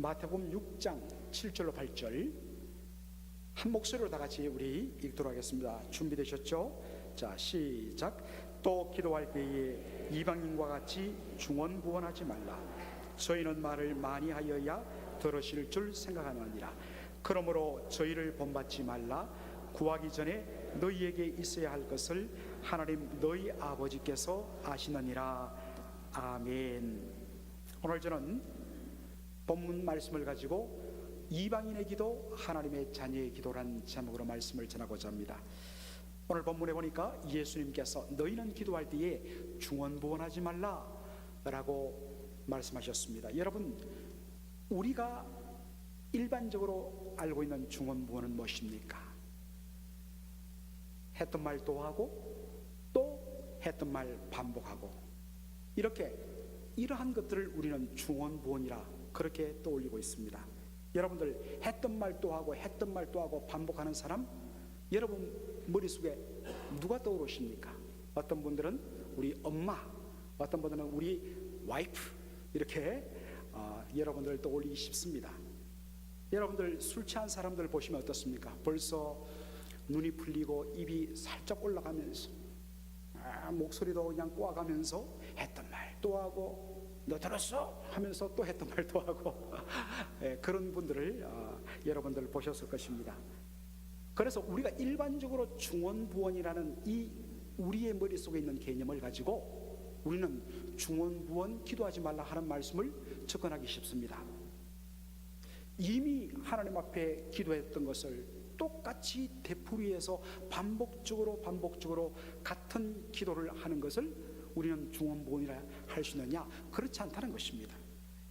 마태복음 6장 7절로 8절 한 목소리로 다 같이 우리 읽도록 하겠습니다. 준비되셨죠? 자, 시작. 또 기도할 때에 이방인과 같이 중언부언하지 말라. 저희는 말을 많이 하여야 들으실 줄 생각하느니라. 그러므로 저희를 본받지 말라. 구하기 전에 너희에게 있어야 할 것을 하나님 너희 아버지께서 아시느니라. 아멘. 오늘 저는 본문 말씀을 가지고 이방인의 기도, 하나님의 자녀의 기도란 제목으로 말씀을 전하고자 합니다. 오늘 본문에 보니까 예수님께서 너희는 기도할 때에 중언부언하지 말라 라고 말씀하셨습니다. 여러분, 우리가 일반적으로 알고 있는 중언부언은 무엇입니까? 했던 말 또 하고 또 했던 말 반복하고, 이러한 것들을 우리는 중언부언이라 그렇게 떠올리고 있습니다. 여러분들, 했던 말 또 하고 했던 말 또 하고 반복하는 사람, 여러분 머릿속에 누가 떠오르십니까? 어떤 분들은 우리 엄마, 어떤 분들은 우리 와이프, 이렇게 여러분들 떠올리기 쉽습니다. 여러분들 술 취한 사람들 보시면 어떻습니까? 벌써 눈이 풀리고 입이 살짝 올라가면서 목소리도 그냥 꼬아가면서 했던 말 또 하고, 너 들었어? 하면서 또 했던 말 또 하고 그런 분들을 여러분들 보셨을 것입니다. 그래서 우리가 일반적으로 중언부언이라는 이 우리의 머릿속에 있는 개념을 가지고 우리는 중언부언 기도하지 말라 하는 말씀을 접근하기 쉽습니다. 이미 하나님 앞에 기도했던 것을 똑같이 되풀이해서 반복적으로 같은 기도를 하는 것을 우리는 중언부언이라 할 수 있느냐? 그렇지 않다는 것입니다.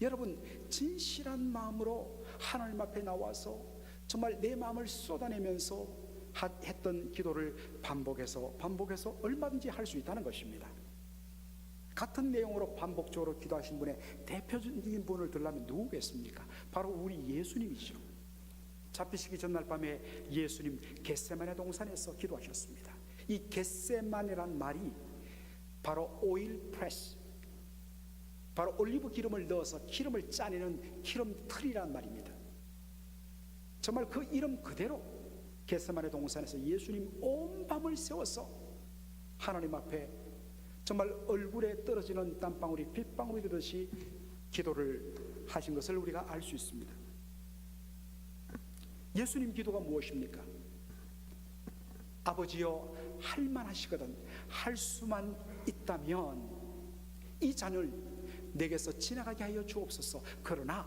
여러분, 진실한 마음으로 하나님 앞에 나와서 정말 내 마음을 쏟아내면서 했던 기도를 반복해서 얼마든지 할 수 있다는 것입니다. 같은 내용으로 반복적으로 기도하신 분의 대표적인 분을 들라면 누구겠습니까? 바로 우리 예수님이죠. 잡히시기 전날 밤에 예수님 겟세마네 동산에서 기도하셨습니다. 이 겟세마네란 말이 바로 오일 프레스, 바로 올리브 기름을 넣어서 기름을 짜내는 기름틀이란 말입니다. 정말 그 이름 그대로 겟세마네 동산에서 예수님 온 밤을 새워서 하나님 앞에 정말 얼굴에 떨어지는 땀방울이 빗방울이 되듯이 기도를 하신 것을 우리가 알 수 있습니다. 예수님 기도가 무엇입니까? 아버지여, 할만하시거든 할 수만 있다면 이 잔을 내게서 지나가게 하여 주옵소서. 그러나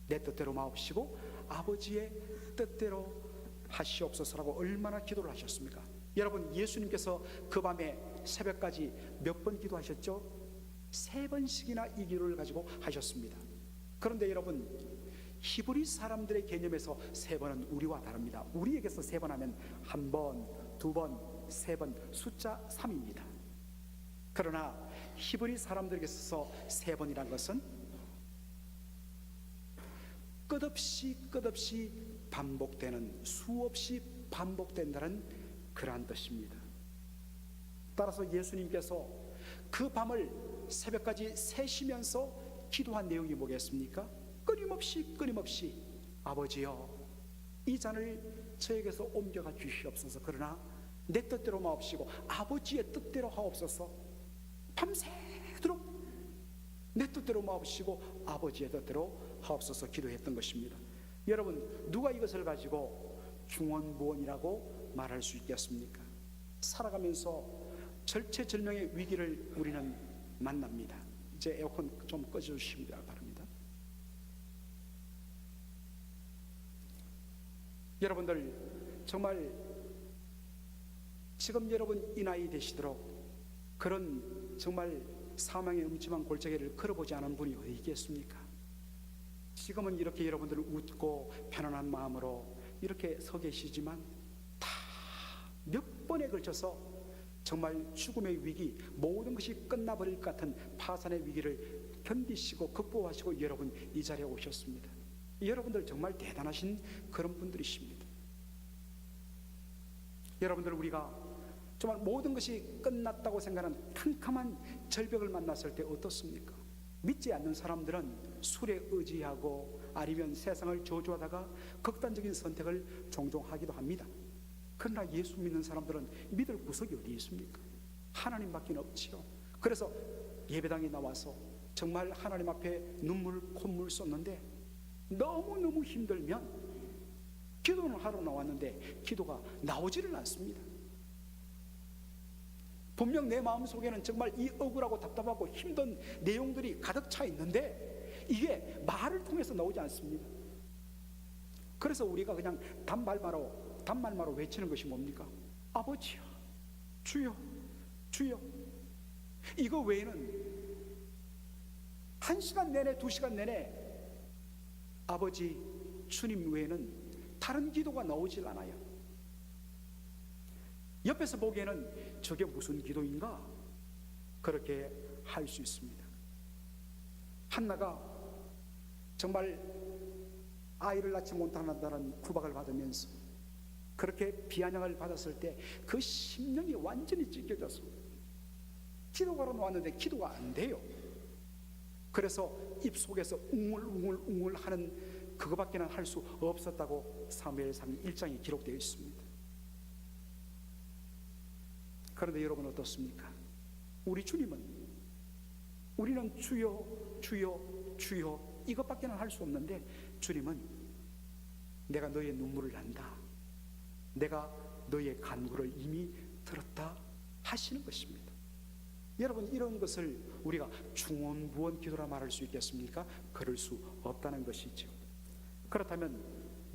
내 뜻대로 마옵시고 아버지의 뜻대로 하시옵소서라고 얼마나 기도를 하셨습니까? 여러분, 예수님께서 그 밤에 새벽까지 몇 번 기도하셨죠? 3번씩이나 이 기도를 가지고 하셨습니다. 그런데 여러분, 히브리 사람들의 개념에서 3번은 우리와 다릅니다. 우리에게서 3번 하면 1번, 2번, 3번, 숫자 3입니다. 그러나 히브리 사람들에게 있어서 3번이란 것은 끝없이 반복되는, 수없이 반복된다는 그러한 뜻입니다. 따라서 예수님께서 그 밤을 새벽까지 새시면서 기도한 내용이 뭐겠습니까? 끊임없이 아버지여, 이 잔을 저에게서 옮겨가 주시옵소서. 그러나 내 뜻대로 마옵시고 아버지의 뜻대로 하옵소서. 밤새도록 내 뜻대로 마옵시고 아버지의 뜻대로 하옵소서 기도했던 것입니다. 여러분, 누가 이것을 가지고 중언부언이라고 말할 수 있겠습니까? 살아가면서 절체절명의 위기를 우리는 만납니다. 이제 에어컨 좀 꺼주시기 바랍니다. 여러분들, 정말 지금 여러분 이 나이 되시도록 그런 정말 사망의 음침한 골짜기를 걸어보지 않은 분이 어디 있겠습니까? 지금은 이렇게 여러분들을 웃고 편안한 마음으로 이렇게 서 계시지만 다 몇 번에 걸쳐서 정말 죽음의 위기, 모든 것이 끝나버릴 것 같은 파산의 위기를 견디시고 극복하시고 여러분 이 자리에 오셨습니다. 여러분들 정말 대단하신 그런 분들이십니다. 여러분들, 우리가 정말 모든 것이 끝났다고 생각하는 캄캄한 절벽을 만났을 때 어떻습니까? 믿지 않는 사람들은 술에 의지하고 아니면 세상을 저주하다가 극단적인 선택을 종종 하기도 합니다. 그러나 예수 믿는 사람들은 믿을 구석이 어디 있습니까? 하나님밖에 없지요. 그래서 예배당에 나와서 정말 하나님 앞에 눈물 콧물 쏟는데 너무너무 힘들면 기도는 하러 나왔는데 기도가 나오지를 않습니다. 분명 내 마음속에는 정말 이 억울하고 답답하고 힘든 내용들이 가득 차 있는데 이게 말을 통해서 나오지 않습니다. 그래서 우리가 그냥 단말마로 외치는 것이 뭡니까? 아버지요, 주여, 주여. 이거 외에는 1시간 내내 2시간 내내 아버지, 주님 외에는 다른 기도가 나오질 않아요. 옆에서 보기에는 저게 무슨 기도인가? 그렇게 할 수 있습니다. 한나가 정말 아이를 낳지 못한다는 구박을 받으면서 그렇게 비아냥을 받았을 때 그 심령이 완전히 찢겨져서 기도하러 나왔는데 기도가 안 돼요. 그래서 입속에서 웅울웅울 하는 그거밖에는 할 수 없었다고 사무엘상 1장에 기록되어 있습니다. 그런데 여러분 어떻습니까? 우리 주님은 우리는 주여 주여 주여 이것밖에는 할 수 없는데 주님은 내가 너의 눈물을 난다, 내가 너의 간구를 이미 들었다 하시는 것입니다. 여러분 이런 것을 우리가 중언부언 기도라 말할 수 있겠습니까? 그럴 수 없다는 것이죠. 그렇다면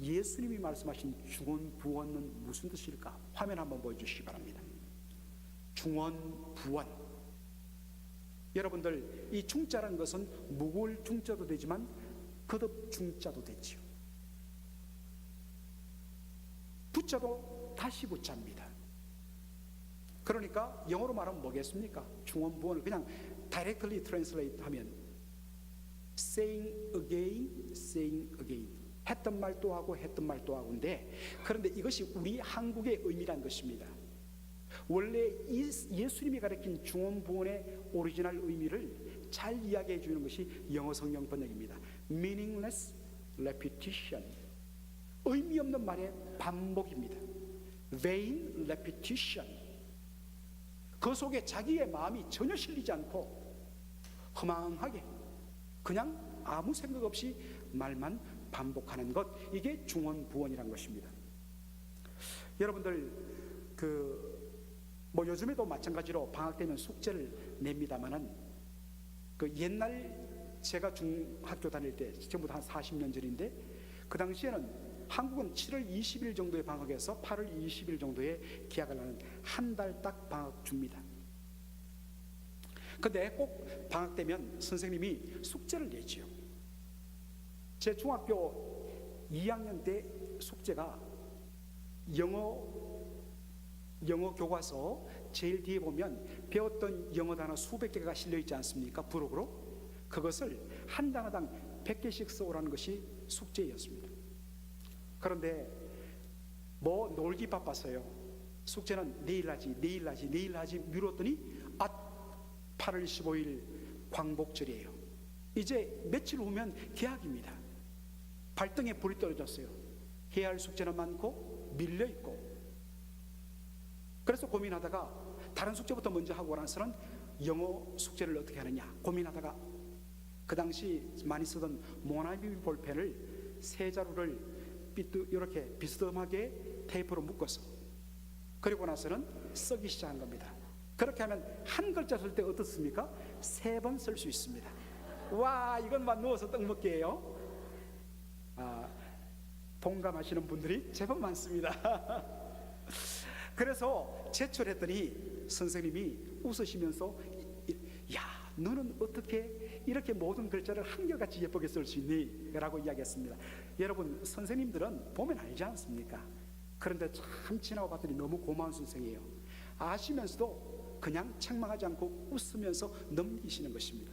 예수님이 말씀하신 중언부언은 무슨 뜻일까? 화면 한번 보여주시기 바랍니다. 중언부언, 여러분들 이 중자라는 것은 무골 중자도 되지만 거듭 중자도 되지요. 부자도 다시 부자입니다. 그러니까 영어로 말하면 뭐겠습니까? 중언부언을 그냥 directly translate 하면 saying again 했던 말 또 하고 했던 말 또 하고인데, 그런데 이것이 우리 한국의 의미란 것입니다. 원래 예수님이 가르친 중언부언의 오리지널 의미를 잘 이야기해 주는 것이 영어 성경 번역입니다. meaningless repetition, 의미 없는 말의 반복입니다. vain repetition, 그 속에 자기의 마음이 전혀 실리지 않고 허망하게 그냥 아무 생각 없이 말만 반복하는 것, 이게 중언부언이란 것입니다. 여러분들 뭐 요즘에도 마찬가지로 방학 되면 숙제를 냅니다만은 그 옛날 제가 중학교 다닐 때 전부 다 한 40년 전인데 그 당시에는 한국은 7월 20일 정도에 방학해서 8월 20일 정도에 개학을 하는 한 달 딱 방학 줍니다. 근데 꼭 방학 되면 선생님이 숙제를 내지요. 제 중학교 2학년 때 숙제가 영어 교과서 제일 뒤에 보면 배웠던 영어 단어 수백 개가 실려있지 않습니까? 부록으로. 그것을 한 단어당 100개씩 써오라는 것이 숙제였습니다. 그런데 뭐 놀기 바빴어요. 숙제는 내일 하지 미뤘더니 8월 15일 광복절이에요. 이제 며칠 후면 개학입니다. 발등에 불이 떨어졌어요. 해야 할 숙제는 많고 밀려있고. 그래서 고민하다가 다른 숙제부터 먼저 하고 나서는 영어 숙제를 어떻게 하느냐 고민하다가 그 당시 많이 쓰던 모나미 볼펜을 세 자루를 이렇게 비스듬하게 테이프로 묶어서 그리고 나서는 쓰기 시작한 겁니다. 그렇게 하면 한 글자 쓸 때 어떻습니까? 3번 쓸 수 있습니다. 와, 이것만 누워서 떡 먹기예요. 동감하시는 분들이 제법 많습니다. 그래서 제출했더니 선생님이 웃으시면서 야, 너는 어떻게 이렇게 모든 글자를 한결같이 예쁘게 쓸 수 있니? 라고 이야기했습니다. 여러분, 선생님들은 보면 알지 않습니까? 그런데 참 지나고 봤더니 너무 고마운 선생이에요. 아시면서도 그냥 책망하지 않고 웃으면서 넘기시는 것입니다.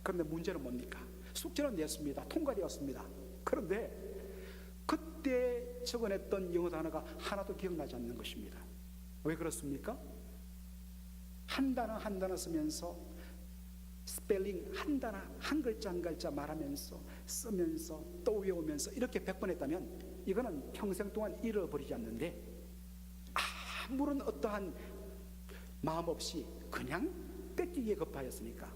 그런데 문제는 뭡니까? 숙제는 냈습니다. 통과되었습니다. 그런데 그때 적어냈던 영어 단어가 하나도 기억나지 않는 것입니다. 왜 그렇습니까? 한 단어 한 단어 쓰면서 스펠링 한 단어 한 글자 한 글자 말하면서 쓰면서 또 외우면서 이렇게 100번 했다면 이거는 평생 동안 잃어버리지 않는데, 아무런 어떠한 마음 없이 그냥 뺏기기에 급하였으니까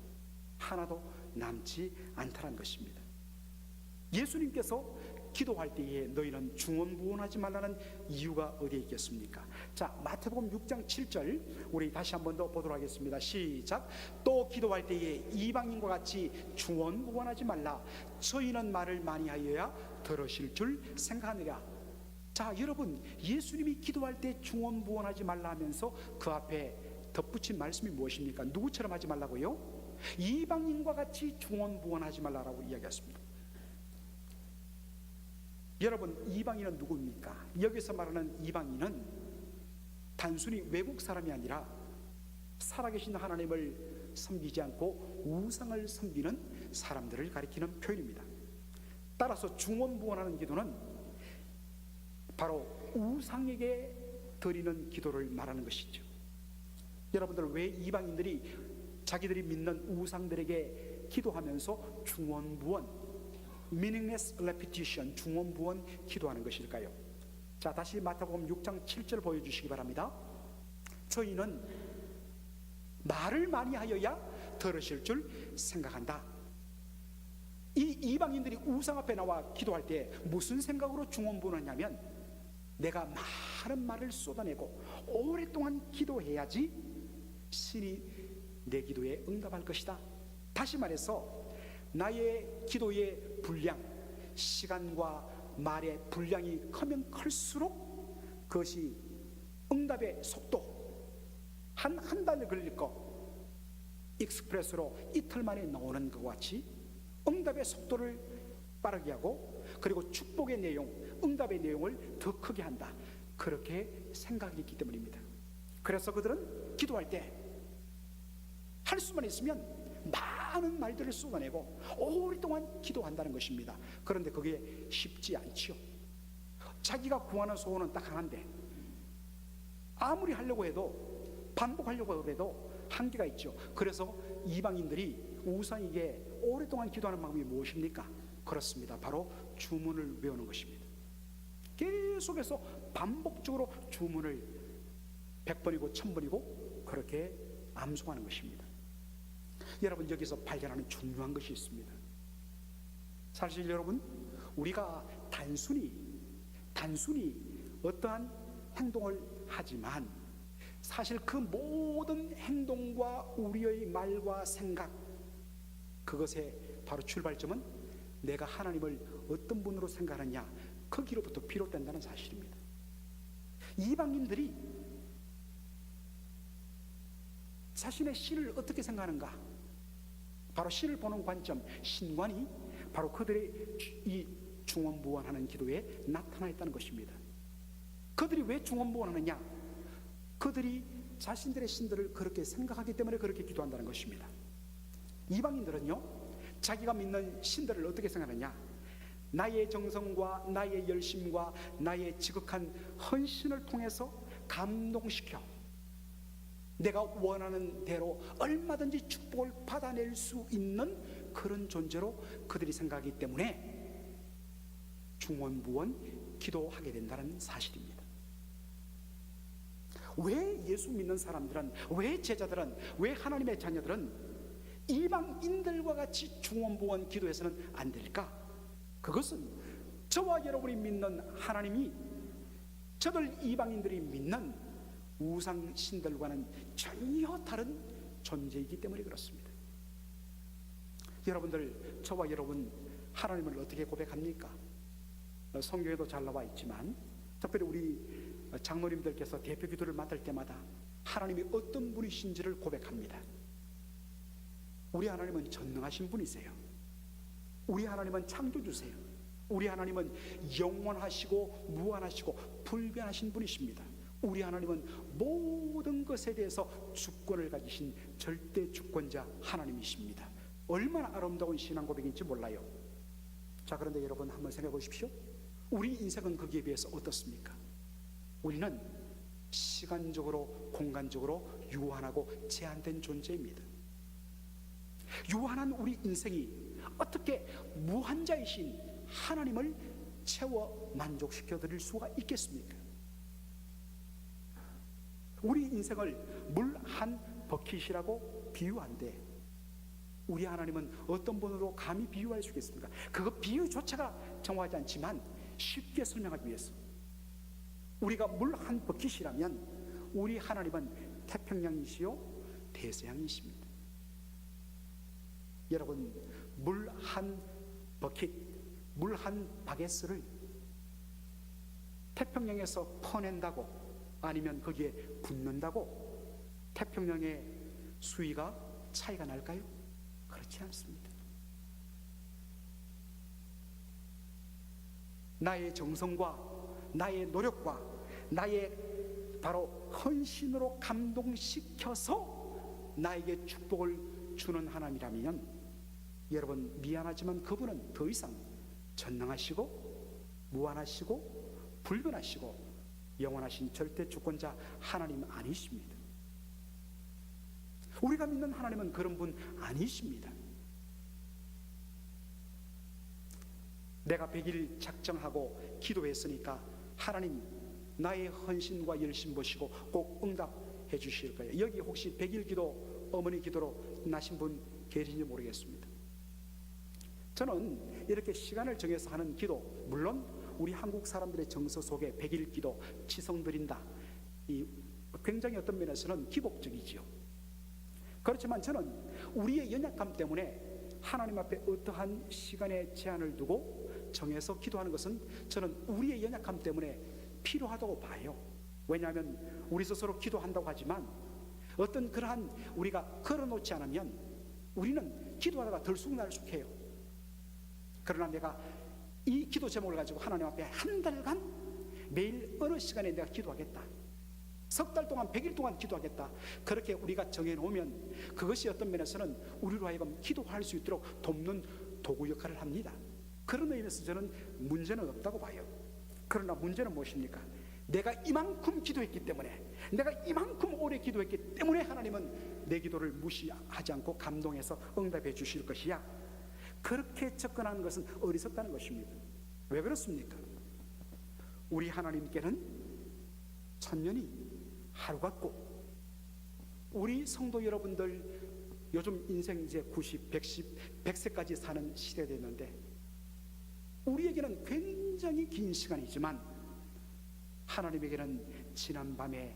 하나도 남지 않다는 것입니다. 예수님께서 기도할 때에 너희는 중언부언하지 말라는 이유가 어디에 있겠습니까? 자, 마태복음 6장 7절 우리 다시 한 번 더 보도록 하겠습니다. 시작. 또 기도할 때에 이방인과 같이 중언부언하지 말라. 저희는 말을 많이 하여야 들으실 줄 생각하느라. 자, 여러분, 예수님이 기도할 때 중언부언하지 말라 하면서 그 앞에 덧붙인 말씀이 무엇입니까? 누구처럼 하지 말라고요? 이방인과 같이 중언부언하지 말라라고 이야기했습니다. 여러분, 이방인은 누구입니까? 여기서 말하는 이방인은 단순히 외국 사람이 아니라 살아계신 하나님을 섬기지 않고 우상을 섬기는 사람들을 가리키는 표현입니다. 따라서 중언부언하는 기도는 바로 우상에게 드리는 기도를 말하는 것이죠. 여러분들, 왜 이방인들이 자기들이 믿는 우상들에게 기도하면서 중언부언, meaningless repetition, 중언부언 기도하는 것일까요? 자, 다시 마태복음 6장 7절 보여주시기 바랍니다. 저희는 말을 많이 하여야 들으실 줄 생각한다. 이 이방인들이 우상 앞에 나와 기도할 때 무슨 생각으로 중언부언하냐면, 내가 많은 말을 쏟아내고 오랫동안 기도해야지 신이 내 기도에 응답할 것이다. 다시 말해서 나의 기도의 분량, 시간과 말의 분량이 크면 클수록 그것이 응답의 속도, 한 달을 걸릴 거 익스프레스로 이틀 만에 나오는 것과 같이 응답의 속도를 빠르게 하고, 그리고 축복의 내용, 응답의 내용을 더 크게 한다. 그렇게 생각했기 때문입니다. 그래서 그들은 기도할 때 할 수만 있으면 많은 말들을 쏟아내고 오랫동안 기도한다는 것입니다. 그런데 그게 쉽지 않지요. 자기가 구하는 소원은 딱 하나인데 아무리 하려고 해도, 반복하려고 해도 한계가 있죠. 그래서 이방인들이 우상에게 오랫동안 기도하는 방법이 무엇입니까? 그렇습니다. 바로 주문을 외우는 것입니다. 계속해서 반복적으로 주문을 100번이고 1000번이고 그렇게 암송하는 것입니다. 여러분, 여기서 발견하는 중요한 것이 있습니다. 사실 여러분, 우리가 단순히 어떠한 행동을 하지만 사실 그 모든 행동과 우리의 말과 생각, 그것의 바로 출발점은 내가 하나님을 어떤 분으로 생각하느냐, 거기로부터 비롯된다는 사실입니다. 이방인들이 자신의 신을 어떻게 생각하는가? 바로 신을 보는 관점, 신관이 바로 그들의 이 중언부언하는 기도에 나타나 있다는 것입니다. 그들이 왜 중언부언하느냐? 그들이 자신들의 신들을 그렇게 생각하기 때문에 그렇게 기도한다는 것입니다. 이방인들은요, 자기가 믿는 신들을 어떻게 생각하느냐? 나의 정성과 나의 열심과 나의 지극한 헌신을 통해서 감동시켜 내가 원하는 대로 얼마든지 축복을 받아낼 수 있는 그런 존재로 그들이 생각하기 때문에 중언부언 기도하게 된다는 사실입니다. 왜 예수 믿는 사람들은, 왜 제자들은, 왜 하나님의 자녀들은 이방인들과 같이 중언부언 기도해서는 안 될까? 그것은 저와 여러분이 믿는 하나님이 저들 이방인들이 믿는 우상 신들과는 전혀 다른 존재이기 때문에 그렇습니다. 여러분들, 저와 여러분 하나님을 어떻게 고백합니까? 성경에도 잘 나와 있지만 특별히 우리 장로님들께서 대표 기도를 맡을 때마다 하나님이 어떤 분이신지를 고백합니다. 우리 하나님은 전능하신 분이세요. 우리 하나님은 창조주세요. 우리 하나님은 영원하시고 무한하시고 불변하신 분이십니다. 우리 하나님은 모든 것에 대해서 주권을 가지신 절대 주권자 하나님이십니다. 얼마나 아름다운 신앙 고백인지 몰라요. 자, 그런데 여러분 한번 생각해 보십시오. 우리 인생은 거기에 비해서 어떻습니까? 우리는 시간적으로 공간적으로 유한하고 제한된 존재입니다. 유한한 우리 인생이 어떻게 무한자이신 하나님을 채워 만족시켜 드릴 수가 있겠습니까? 우리 인생을 물 한 버킷이라고 비유한데 우리 하나님은 어떤 분으로 감히 비유할 수 있겠습니까? 그 비유조차가 정확하지 않지만 쉽게 설명하기 위해서 우리가 물 한 버킷이라면 우리 하나님은 태평양이시요 대서양이십니다. 여러분, 물 한 버킷, 물 한 바게스를 태평양에서 퍼낸다고 아니면 거기에 붓는다고 태평양의 수위가 차이가 날까요? 그렇지 않습니다. 나의 정성과 나의 노력과 나의 바로 헌신으로 감동시켜서 나에게 축복을 주는 하나님이라면 여러분, 미안하지만 그분은 더 이상 전능하시고 무한하시고 불변하시고 영원하신 절대 주권자 하나님 아니십니다. 우리가 믿는 하나님은 그런 분 아니십니다. 내가 100일 작정하고 기도했으니까 하나님 나의 헌신과 열심 보시고 꼭 응답해 주실 거예요. 여기 혹시 100일 기도 어머니 기도로 나신 분 계신지 모르겠습니다. 저는 이렇게 시간을 정해서 하는 기도, 물론 우리 한국 사람들의 정서 속에 100일 기도, 치성 드린다, 이 굉장히 어떤 면에서는 기복적이지요. 그렇지만 저는 우리의 연약함 때문에 하나님 앞에 어떠한 시간의 제한을 두고 정해서 기도하는 것은 저는 우리의 연약함 때문에 필요하다고 봐요. 왜냐하면 우리 스스로 기도한다고 하지만 어떤 그러한 우리가 걸어놓지 않으면 우리는 기도하다가 들쑥날쑥해요. 그러나 내가 이 기도 제목을 가지고 하나님 앞에 한 달간 매일 어느 시간에 내가 기도하겠다, 석 달 동안 100일 동안 기도하겠다, 그렇게 우리가 정해놓으면 그것이 어떤 면에서는 우리로 하여금 기도할 수 있도록 돕는 도구 역할을 합니다. 그런 의미에서 저는 문제는 없다고 봐요. 그러나 문제는 무엇입니까? 내가 이만큼 기도했기 때문에, 내가 이만큼 오래 기도했기 때문에 하나님은 내 기도를 무시하지 않고 감동해서 응답해 주실 것이야, 그렇게 접근하는 것은 어리석다는 것입니다. 왜 그렇습니까? 우리 하나님께는 천년이 하루 같고, 우리 성도 여러분들 요즘 인생 이제 90, 110, 100세까지 사는 시대 됐는데 우리에게는 굉장히 긴 시간이지만 하나님에게는 지난밤에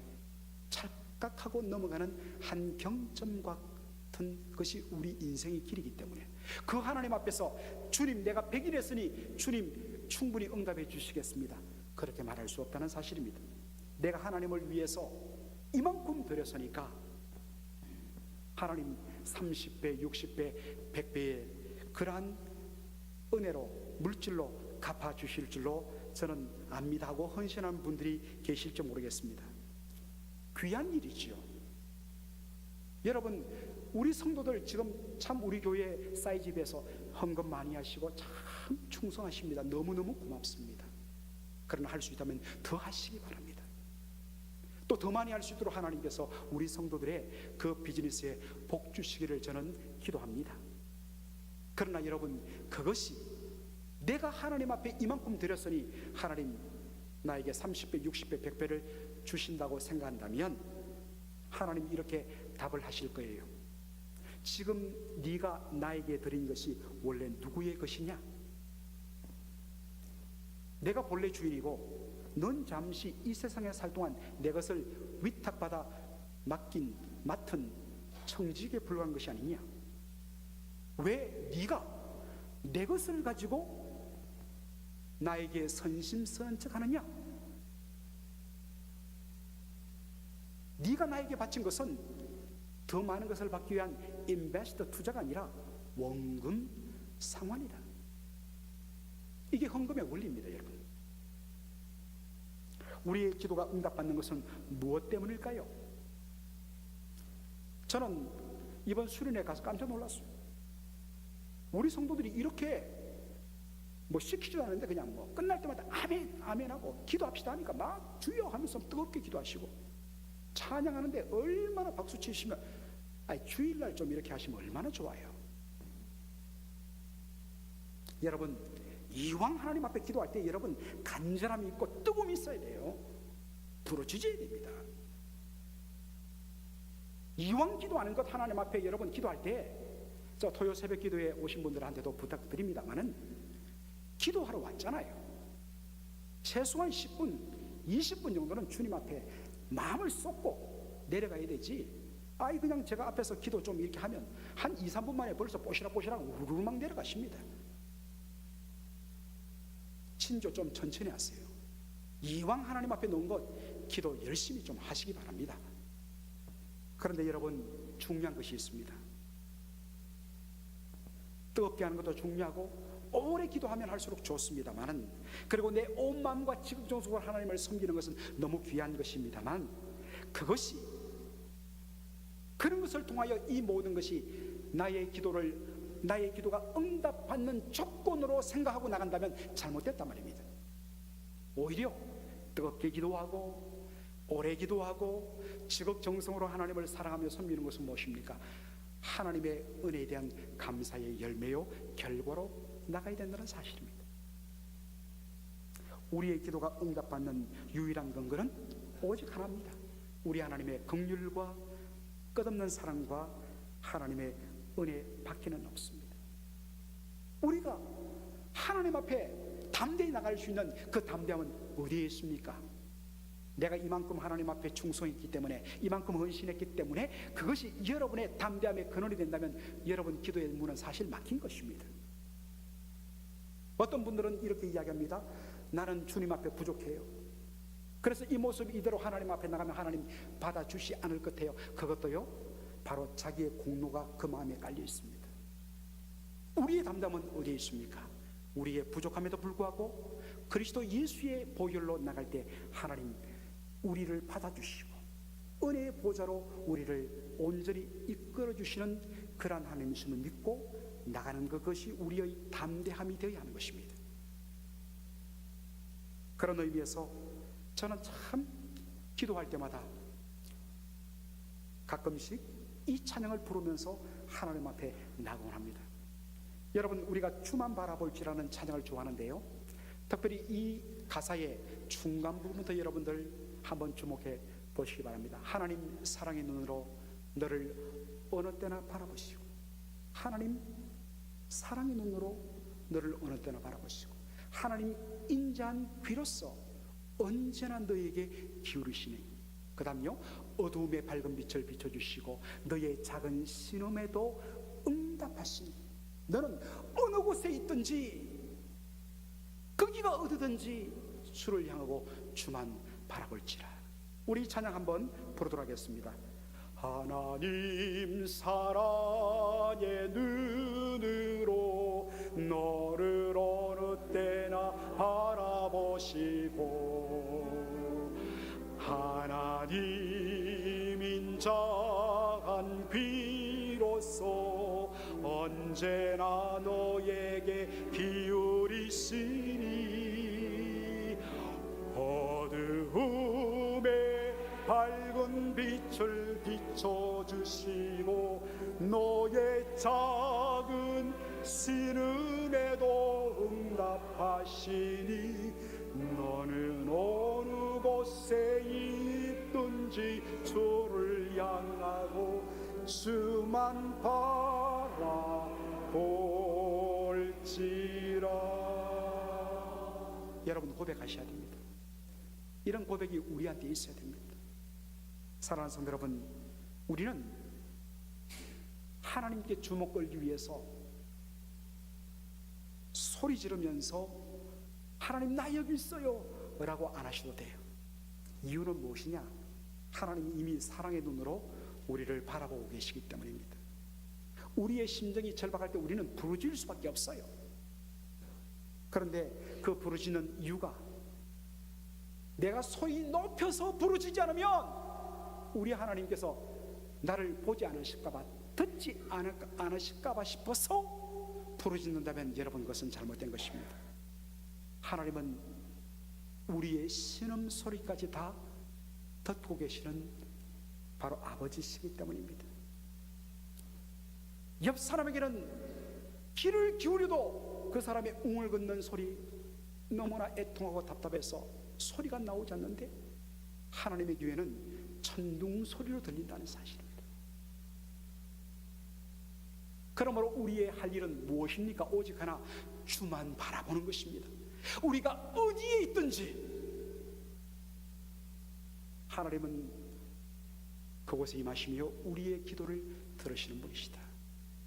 찰칵하고 넘어가는 한 경점 같은 것이 우리 인생의 길이기 때문에 그 하나님 앞에서 주님 내가 100일 했으니 주님 충분히 응답해 주시겠습니다, 그렇게 말할 수 없다는 사실입니다. 내가 하나님을 위해서 이만큼 드렸으니까 하나님 30배, 60배, 100배의 그러한 은혜로 물질로 갚아주실 줄로 저는 압니다 하고 헌신한 분들이 계실지 모르겠습니다. 귀한 일이지요. 여러분, 우리 성도들 지금 참 우리 교회 사이집에서 헌금 많이 하시고 참 충성하십니다. 너무너무 고맙습니다. 그러나 할 수 있다면 더 하시기 바랍니다. 또 더 많이 할 수 있도록 하나님께서 우리 성도들의 그 비즈니스에 복 주시기를 저는 기도합니다. 그러나 여러분, 그것이 내가 하나님 앞에 이만큼 드렸으니 하나님 나에게 30배, 60배, 100배를 주신다고 생각한다면 하나님 이렇게 답을 하실 거예요. 지금 네가 나에게 드린 것이 원래 누구의 것이냐? 내가 본래 주인이고 넌 잠시 이 세상에 살 동안 내 것을 위탁받아 맡은 청지기에 불과한 것이 아니냐? 왜 네가 내 것을 가지고 나에게 선심성한 척하느냐? 네가 나에게 바친 것은 더 많은 것을 받기 위한 인베스트 투자가 아니라 원금 상환이다. 이게 헌금의 원리입니다. 여러분, 우리의 기도가 응답받는 것은 무엇 때문일까요? 저는 이번 수련회 가서 깜짝 놀랐어요. 우리 성도들이 이렇게 뭐 시키지도 않는데 그냥 뭐 끝날 때마다 아멘 아멘 하고 기도합시다 하니까 막 주여 하면서 뜨겁게 기도하시고 찬양하는데 얼마나 박수 치시면, 주일날 좀 이렇게 하시면 얼마나 좋아요. 여러분, 이왕 하나님 앞에 기도할 때 여러분 간절함이 있고 뜨거움이 있어야 돼요. 부르짖어야 됩니다. 이왕 기도하는 것 하나님 앞에 여러분 기도할 때, 저 토요 새벽 기도에 오신 분들한테도 부탁드립니다만은, 기도하러 왔잖아요. 최소한 10분, 20분 정도는 주님 앞에 마음을 쏟고 내려가야 되지. 그냥 제가 앞에서 기도 좀 이렇게 하면 한 2, 3분 만에 벌써 뽀시락뽀시락 우르르 내려가십니다. 친조 좀 천천히 하세요. 이왕 하나님 앞에 놓은 것 기도 열심히 좀 하시기 바랍니다. 그런데 여러분, 중요한 것이 있습니다. 뜨겁게 하는 것도 중요하고 오래 기도하면 할수록 좋습니다만, 그리고 내 온 마음과 지극정성으로 하나님을 섬기는 것은 너무 귀한 것입니다만, 그런 것을 통하여 이 모든 것이 나의 기도가 응답받는 조건으로 생각하고 나간다면 잘못됐단 말입니다. 오히려 뜨겁게 기도하고 오래 기도하고 지극정성으로 하나님을 사랑하며 섬기는 것은 무엇입니까? 하나님의 은혜에 대한 감사의 열매요 결과로 나가야 된다는 사실입니다. 우리의 기도가 응답받는 유일한 근거는 오직 하나입니다. 우리 하나님의 긍휼과 끝없는 사랑과 하나님의 은혜 밖에는 없습니다. 우리가 하나님 앞에 담대히 나갈 수 있는 그 담대함은 어디에 있습니까? 내가 이만큼 하나님 앞에 충성했기 때문에, 이만큼 헌신했기 때문에 그것이 여러분의 담대함의 근원이 된다면 여러분 기도의 문은 사실 막힌 것입니다. 어떤 분들은 이렇게 이야기합니다. 나는 주님 앞에 부족해요. 그래서 이 모습 이대로 하나님 앞에 나가면 하나님 받아주시 않을 것 같아요. 그것도요, 바로 자기의 공로가 그 마음에 깔려 있습니다. 우리의 담담은 어디에 있습니까? 우리의 부족함에도 불구하고 그리스도 예수의 보혈로 나갈 때 하나님 우리를 받아주시고 은혜의 보좌로 우리를 온전히 이끌어주시는 그러한 하나님이심을 믿고 나가는 그것이 우리의 담대함이 되어야 하는 것입니다. 그런 의미에서 저는 참 기도할 때마다 가끔씩 이 찬양을 부르면서 하나님 앞에 나가곤 합니다. 여러분, 우리가 주만 바라볼지라는 찬양을 좋아하는데요, 특별히 이 가사의 중간 부분부터 여러분들 한번 주목해 보시기 바랍니다. 하나님 사랑의 눈으로 너를 어느 때나 바라보시고, 하나님 사랑의 눈으로 너를 어느 때나 바라보시고, 하나님 인자한 귀로서 언제나 너에게 기울이시니, 그 다음요, 어두움의 밝은 빛을 비춰주시고 너의 작은 신음에도 응답하시니, 너는 어느 곳에 있든지 거기가 어디든지 주를 향하고 주만 바라볼지라. 우리 찬양 한번 부르도록 하겠습니다. 하나님 사랑의 눈으로 너를 어느 때나 바라보시고, 하나님 인자한 귀로서 언제나 너에게 기울이시니, 어두움에 밝은 빛을 비춰주시고 너의 작은 신음에도 응답하시니, 너는 어느 곳에 있든지 주를 향하고 주만 바라볼지라. 여러분, 고백하셔야 됩니다. 이런 고백이 우리한테 있어야 됩니다. 사랑하는 성도 여러분, 우리는 하나님께 주목 걸기 위해서 소리 지르면서 하나님 나 여기 있어요 라고 안 하셔도 돼요. 이유는 무엇이냐? 하나님이 이미 사랑의 눈으로 우리를 바라보고 계시기 때문입니다. 우리의 심정이 절박할 때 우리는 부르짖을 수밖에 없어요. 그런데 그 부르짖는 이유가, 내가 소리 높여서 부르짖지 않으면 우리 하나님께서 나를 보지 않으실까봐, 듣지 않으실까봐 싶어서 부르짖는다면 여러분, 그것은 잘못된 것입니다. 하나님은 우리의 신음소리까지 다 듣고 계시는 바로 아버지시기 때문입니다. 옆 사람에게는 귀를 기울여도 그 사람의 웅을 긋는 소리 너무나 애통하고 답답해서 소리가 나오지 않는데 하나님의 귀에는 천둥 소리로 들린다는 사실입니다. 그러므로 우리의 할 일은 무엇입니까? 오직 하나, 주만 바라보는 것입니다. 우리가 어디에 있든지 하나님은 그곳에 임하시며 우리의 기도를 들으시는 분이시다.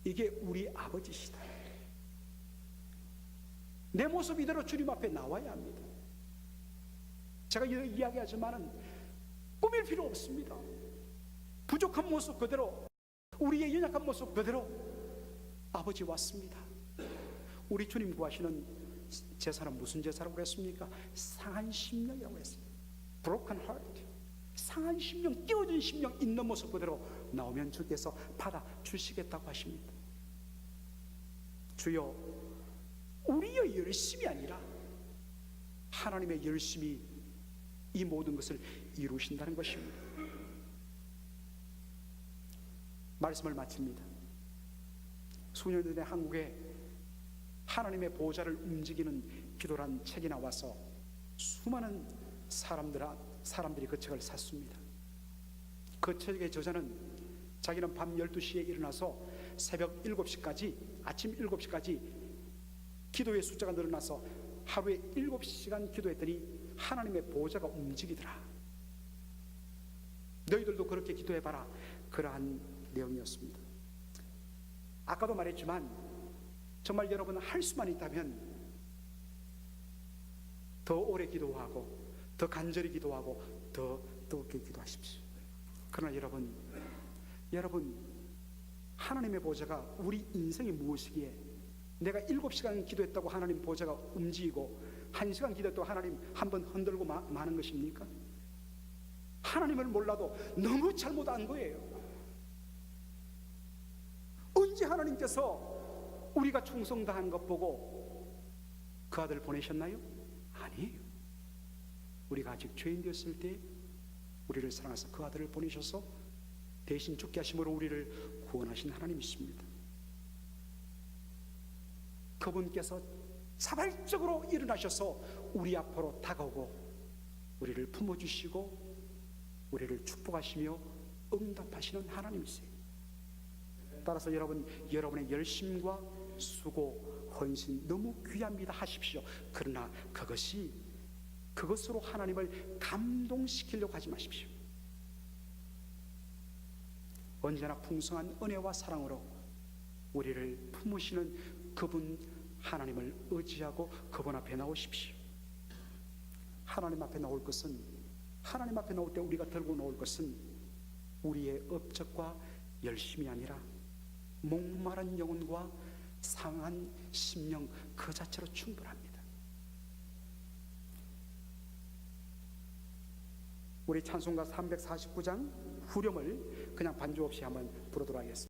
이게 우리 아버지시다. 내 모습 이대로 주님 앞에 나와야 합니다. 제가 이야기하지만은 꾸밀 필요 없습니다. 부족한 모습 그대로, 우리의 연약한 모습 그대로 아버지 왔습니다. 우리 주님 구하시는 제사는 무슨 제사라고 했습니까? 상한 심령이라고 했어요. Broken heart. 상한 심령, 깨어진 심령 있는 모습 그대로 나오면 주께서 받아 주시겠다고 하십니다. 주여, 우리의 열심이 아니라 하나님의 열심이 이 모든 것을 이루신다는 것입니다. 말씀을 마칩니다. 수년 전에 한국에 하나님의 보호자를 움직이는 기도란 책이 나와서 수많은 사람들이 그 책을 샀습니다. 그 책의 저자는 자기는 밤 12시에 일어나서 새벽 7시까지, 아침 7시까지 기도의 숫자가 늘어나서 하루에 7시간 기도했더니 하나님의 보호자가 움직이더라. 너희들도 그렇게 기도해봐라. 그러한 내용이었습니다. 아까도 말했지만 정말 여러분 할 수만 있다면 더 오래 기도하고 더 간절히 기도하고 더 뜨겁게 기도하십시오. 그러나 여러분 하나님의 보좌가 우리 인생이 무엇이기에 내가 7시간 기도했다고 하나님 보좌가 움직이고 1시간 기도했다고 하나님 한번 흔들고 마는 것입니까? 하나님을 몰라도 너무 잘못 안 거예요. 언제 하나님께서 우리가 충성다하는 것 보고 그 아들 보내셨나요? 아니에요. 우리가 아직 죄인 되었을 때 우리를 사랑하사 그 아들을 보내셔서 대신 죽게 하심으로 우리를 구원하신 하나님이십니다. 그분께서 자발적으로 일어나셔서 우리 앞으로 다가오고 우리를 품어주시고 우리를 축복하시며 응답하시는 하나님이세요. 따라서 여러분의 열심과 수고, 헌신 너무 귀합니다. 하십시오. 그러나 그것으로 하나님을 감동시키려고 하지 마십시오. 언제나 풍성한 은혜와 사랑으로 우리를 품으시는 그분 하나님을 의지하고 그분 앞에 나오십시오. 하나님 앞에 나올 때 우리가 들고 나올 것은 우리의 업적과 열심이 아니라 목마른 영혼과 상한 심령 그 자체로 충분합니다. 우리 찬송가 349장 후렴을 그냥 반주 없이 한번 부르도록 하겠습니다.